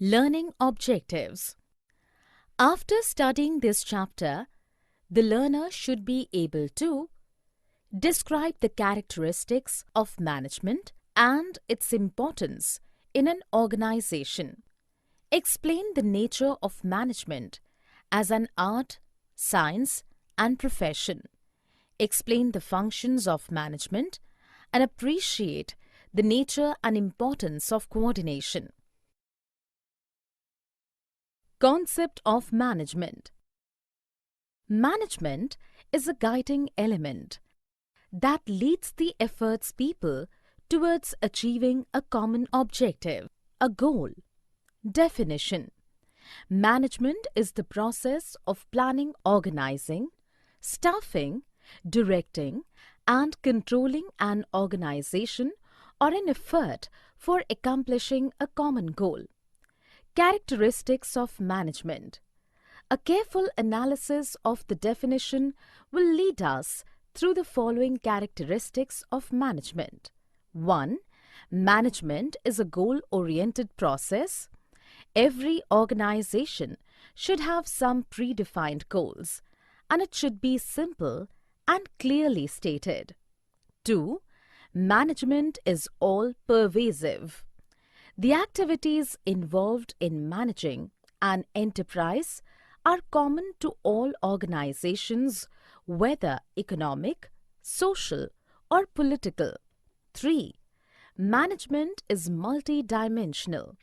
Learning objectives. After studying this chapter, the learner should be able to describe the characteristics of management and its importance in an organization. Explain the nature of management as an art, science, and profession. Explain the functions of management and appreciate the nature and importance of coordination. Concept of management. Management is a guiding element that leads the efforts people towards achieving a common objective, a goal. Definition. Management is the process of planning, organizing, staffing, directing, and controlling an organization or an effort for accomplishing a common goal. Characteristics of management. A careful analysis of the definition will lead us through the following characteristics of management. 1. Management is a goal-oriented process. Every organization should have some predefined goals, and it should be simple and clearly stated. 2. Management is all-pervasive. The activities involved in managing an enterprise are common to all organizations, whether economic, social, or political. 3. Management is multidimensional.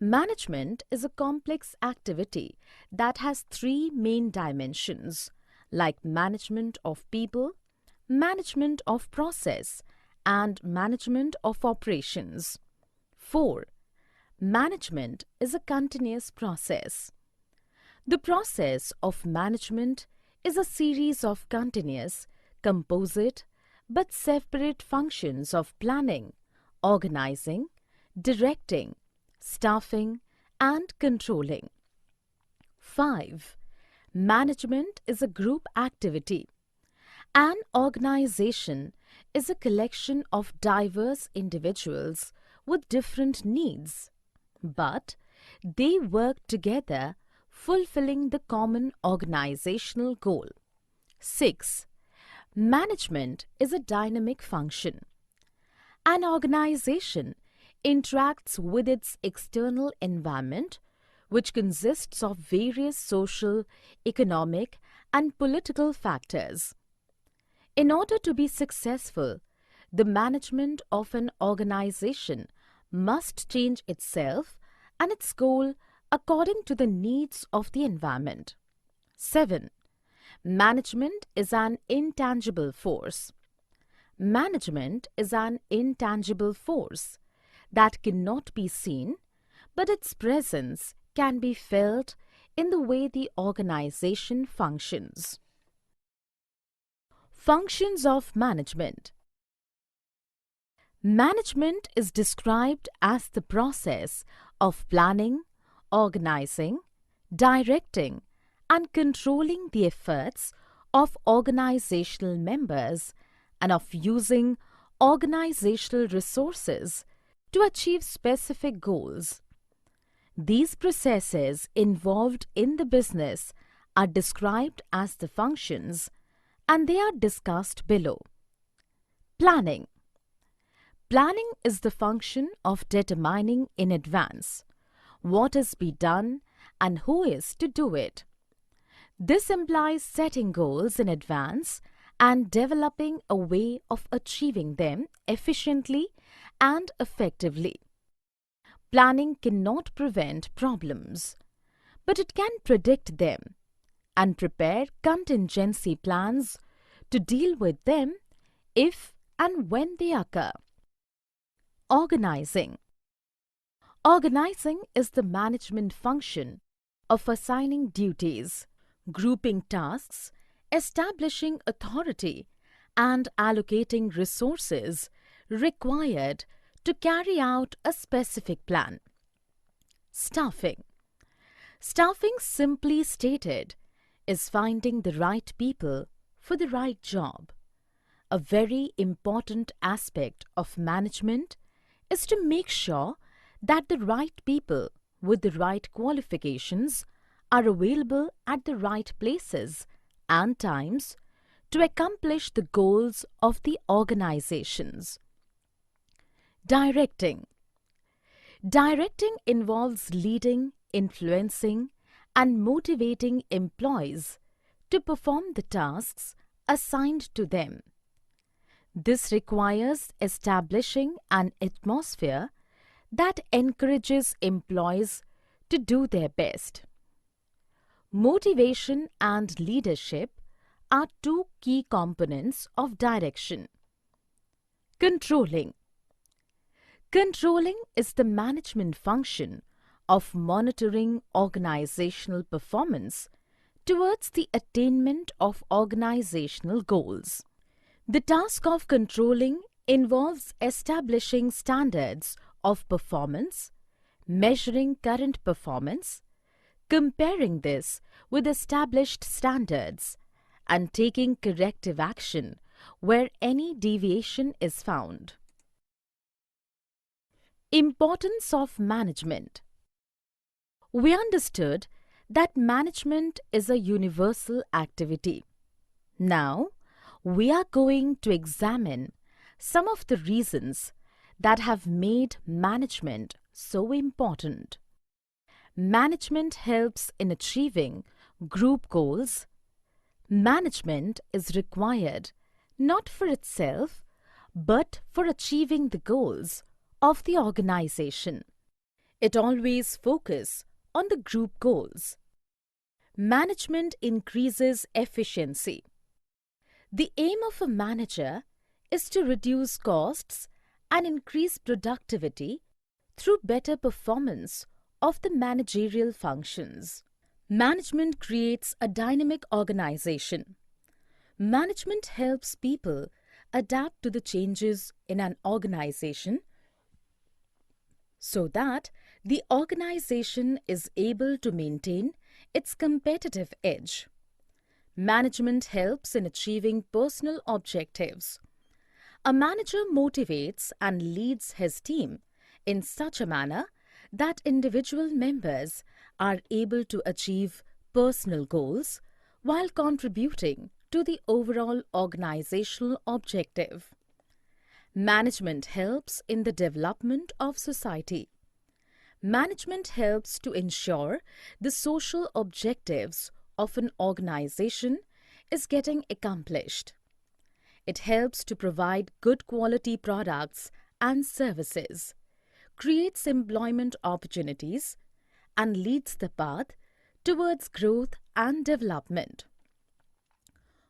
Management is a complex activity that has three main dimensions, like management of people, management of process, and management of operations. 4. Management is a continuous process. The process of management is a series of continuous, composite, but separate functions of planning, organizing, directing, staffing, and controlling. 5. Management is a group activity. An organization is a collection of diverse individuals with different needs, but they work together, fulfilling the common organizational goal. 6. Management is a dynamic function. An organization interacts with its external environment, which consists of various social, economic, and political factors. In order to be successful, the management of an organization must change itself and its goal according to the needs of the environment. 7. Management is an intangible force. Management is an intangible force that cannot be seen, but its presence can be felt in the way the organization functions. Functions of management. Management is described as the process of planning, organizing, directing, and controlling the efforts of organizational members and of using organizational resources to achieve specific goals. These processes involved in the business are described as the functions, and they are discussed below. Planning. Planning is the function of determining in advance what is to be done and who is to do it. This implies setting goals in advance and developing a way of achieving them efficiently and effectively. Planning cannot prevent problems, but it can predict them and prepare contingency plans to deal with them if and when they occur. Organizing. Organizing is the management function of assigning duties, grouping tasks, establishing authority, and allocating resources required to carry out a specific plan. Staffing. Staffing, simply stated, is finding the right people for the right job. A very important aspect of management is to make sure that the right people with the right qualifications are available at the right places and times to accomplish the goals of the organizations. Directing. Directing involves leading, influencing, and motivating employees to perform the tasks assigned to them. This requires establishing an atmosphere that encourages employees to do their best. Motivation and leadership are two key components of direction. Controlling. Controlling is the management function of monitoring organizational performance towards the attainment of organizational goals. The task of controlling involves establishing standards of performance, measuring current performance, comparing this with established standards, and taking corrective action where any deviation is found. Importance of management. We understood that management is a universal activity. Now, we are going to examine some of the reasons that have made management so important. Management helps in achieving group goals. Management is required not for itself, but for achieving the goals of the organization. It always focuses on the group goals. Management increases efficiency. The aim of a manager is to reduce costs and increase productivity through better performance of the managerial functions. Management creates a dynamic organization. Management helps people adapt to the changes in an organization so that the organization is able to maintain its competitive edge. Management helps in achieving personal objectives. A manager motivates and leads his team in such a manner that individual members are able to achieve personal goals while contributing to the overall organizational objective. Management helps in the development of society. Management helps to ensure the social objectives of an organization is getting accomplished. It helps to provide good quality products and services, creates employment opportunities, and leads the path towards growth and development.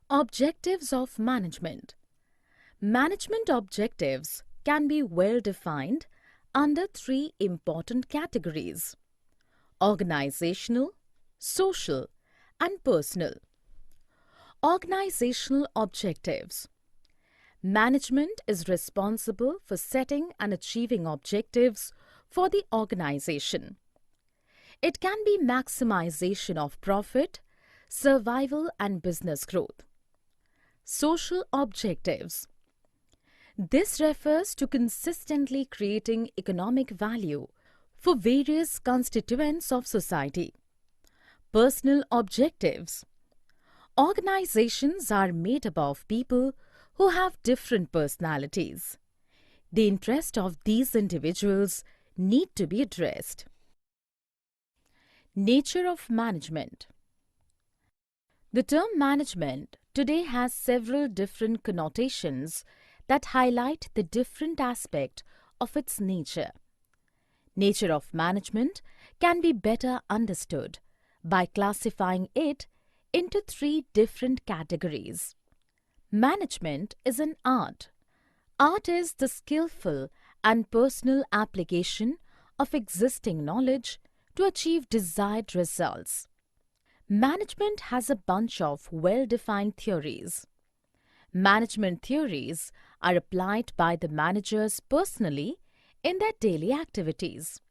Objectives of management. Management objectives can be well defined under three important categories: organizational, social, and personal. Organizational objectives. Management is responsible for setting and achieving objectives for the organization. It can be maximization of profit, survival, and business growth. Social objectives. This refers to consistently creating economic value for various constituents of society. Personal objectives. Organizations are made up of people who have different personalities. The interests of these individuals need to be addressed. Nature of management. The term management today has several different connotations that highlight the different aspect of its nature. Nature of management can be better understood by classifying it into three different categories. Management is an art. Art is the skillful and personal application of existing knowledge to achieve desired results. Management has a bunch of well-defined theories. Management theories are applied by the managers personally in their daily activities.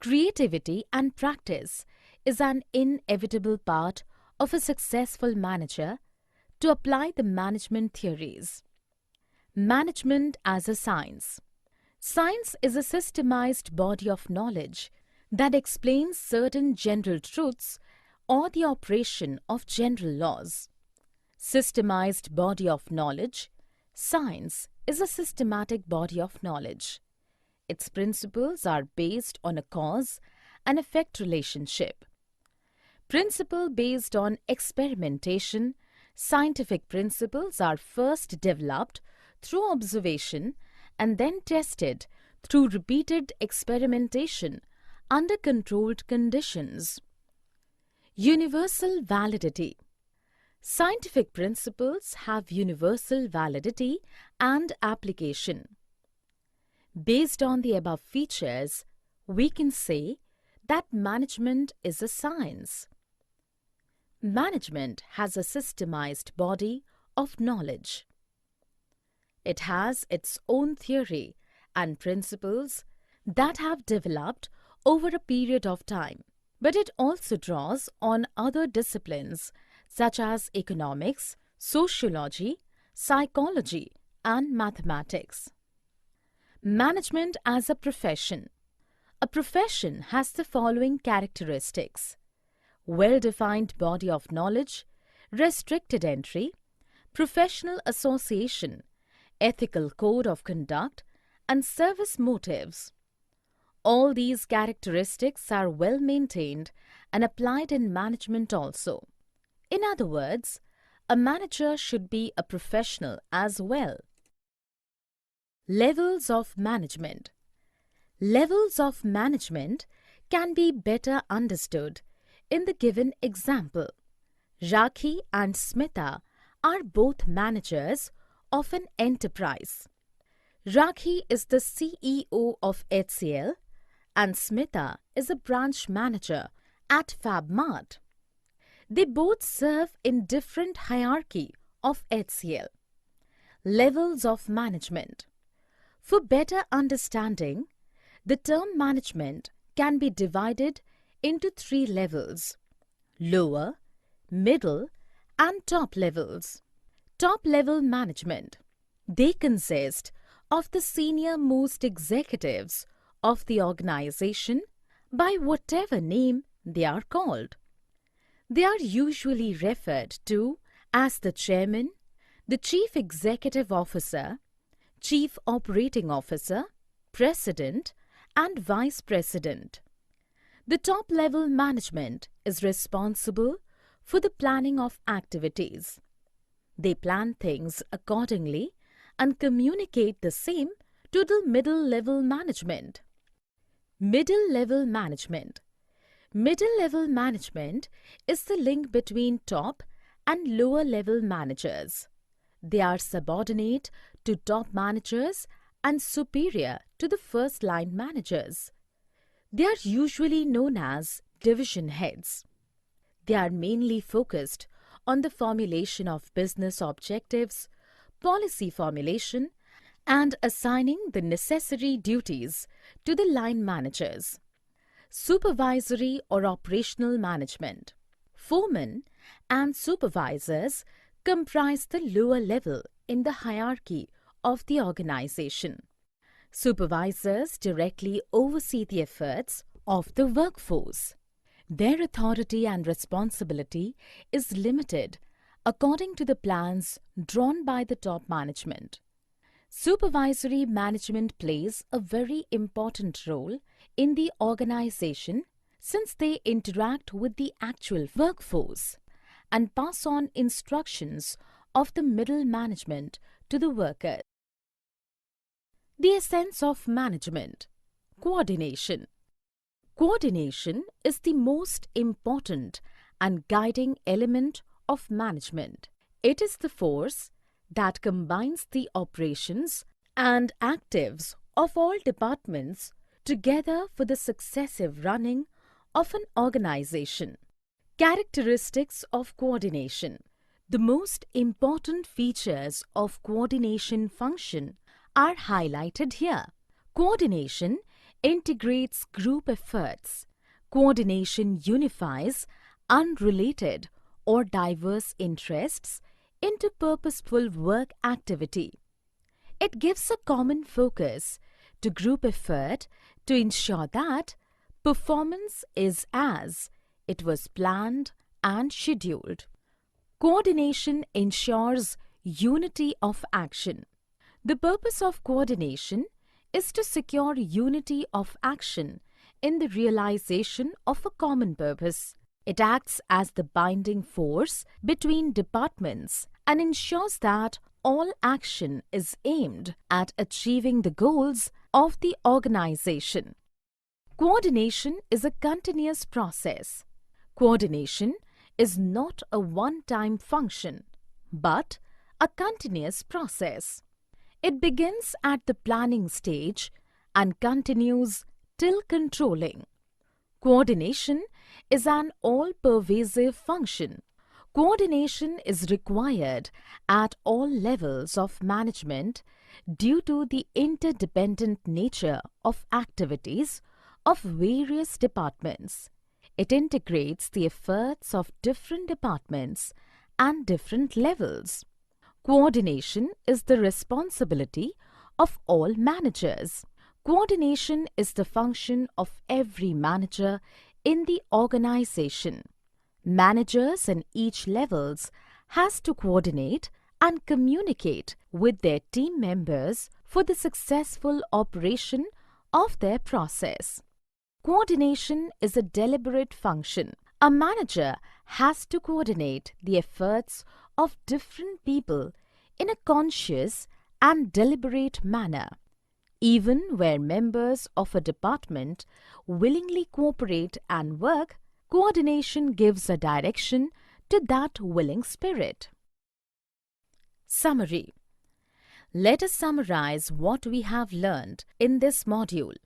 Creativity and practice is an inevitable part of a successful manager to apply the management theories. Management as a science. Science is a systemized body of knowledge that explains certain general truths or the operation of general laws. Systemized body of knowledge. Science is a systematic body of knowledge. Its principles are based on a cause and effect relationship. Principle based on experimentation. Scientific principles are first developed through observation and then tested through repeated experimentation under controlled conditions. Universal validity. Scientific principles have universal validity and application. Based on the above features, we can say that management is a science. Management has a systemized body of knowledge. It has its own theory and principles that have developed over a period of time, but it also draws on other disciplines such as economics, sociology, psychology, and mathematics. Management as a profession. A profession has the following characteristics: well-defined body of knowledge, restricted entry, professional association, ethical code of conduct, and service motives. All these characteristics are well maintained and applied in management also. In other words, a manager should be a professional as well. Levels of management. Levels of management can be better understood in the given example. Rakhi and Smita are both managers of an enterprise. Rakhi is the CEO of HCL and Smita is a branch manager at FabMart. They both serve in different hierarchy of HCL. Levels of management. For better understanding, the term management can be divided into 3 levels: lower, middle, and top levels. Top-level management. They consist of the senior-most executives of the organization by whatever name they are called. They are usually referred to as the chairman, the chief executive officer, chief operating officer, president, and vice president. The top-level management is responsible for the planning of activities. They plan things accordingly and communicate the same to the middle-level management. Middle-level management. Middle-level management is the link between top and lower-level managers. They are subordinate to top managers and superior to the first-line managers. They are usually known as division heads. They are mainly focused on the formulation of business objectives, policy formulation, and assigning the necessary duties to the line managers. Supervisory or operational management. Foremen and supervisors comprise the lower level in the hierarchy of the organization. Supervisors directly oversee the efforts of the workforce. Their authority and responsibility is limited according to the plans drawn by the top management. Supervisory management plays a very important role in the organization since they interact with the actual workforce and pass on instructions of the middle management to the workers. The essence of management. Coordination. Coordination is the most important and guiding element of management. It is the force that combines the operations and actives of all departments together for the successive running of an organization. Characteristics of coordination. The most important features of coordination function are highlighted here. Coordination integrates group efforts. Coordination unifies unrelated or diverse interests into purposeful work activity. It gives a common focus to group effort to ensure that Performance is as it was planned and scheduled. Coordination ensures unity of action. The purpose of coordination is to secure unity of action in the realization of a common purpose. It acts as the binding force between departments and ensures that all action is aimed at achieving the goals of the organization. Coordination is a continuous process. Coordination is not a one-time function, but a continuous process. It begins at the planning stage and continues till controlling. Coordination is an all-pervasive function. Coordination is required at all levels of management due to the interdependent nature of activities of various departments. It integrates the efforts of different departments and different levels. Coordination is the responsibility of all managers. Coordination is the function of every manager in the organization. Managers in each levels has to coordinate and communicate with their team members for the successful operation of their process. Coordination is a deliberate function. A manager has to coordinate the efforts of different people in a conscious and deliberate manner. Even where members of a department willingly cooperate and work, coordination gives a direction to that willing spirit. Summary. Let us summarize what we have learned in this module.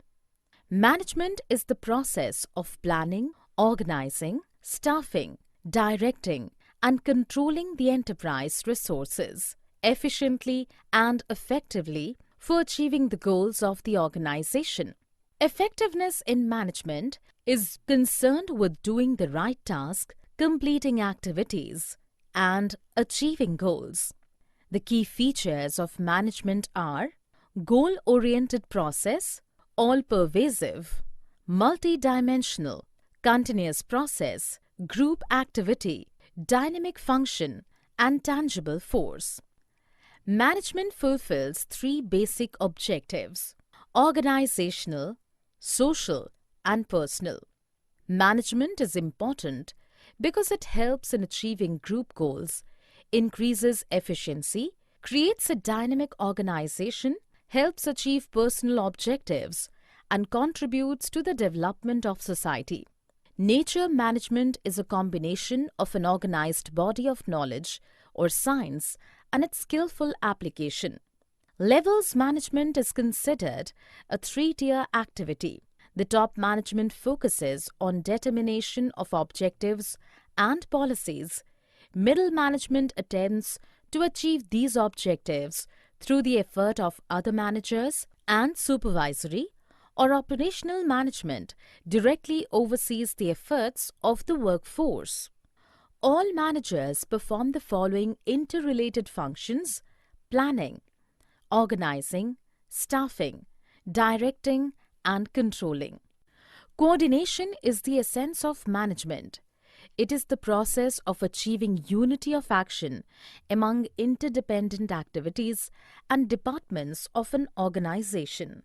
Management is the process of planning, organizing, staffing, directing, and controlling the enterprise resources efficiently and effectively for achieving the goals of the organization. Effectiveness in management is concerned with doing the right task, completing activities, and achieving goals. The key features of management are goal-oriented process, all-pervasive, multi-dimensional, continuous process, group activity, dynamic function, and tangible force. Management fulfills three basic objectives: organizational, social, and personal. Management is important because it helps in achieving group goals, increases efficiency, creates a dynamic organization, helps achieve personal objectives, and contributes to the development of society. Nature management is a combination of an organized body of knowledge or science and its skillful application. Levels management is considered a three-tier activity. The top management focuses on determination of objectives and policies. Middle management attempts to achieve these objectives through the effort of other managers, and supervisory or operational management directly oversees the efforts of the workforce. All managers perform the following interrelated functions: planning, organizing, staffing, directing, and controlling. Coordination is the essence of management. It is the process of achieving unity of action among interdependent activities and departments of an organization.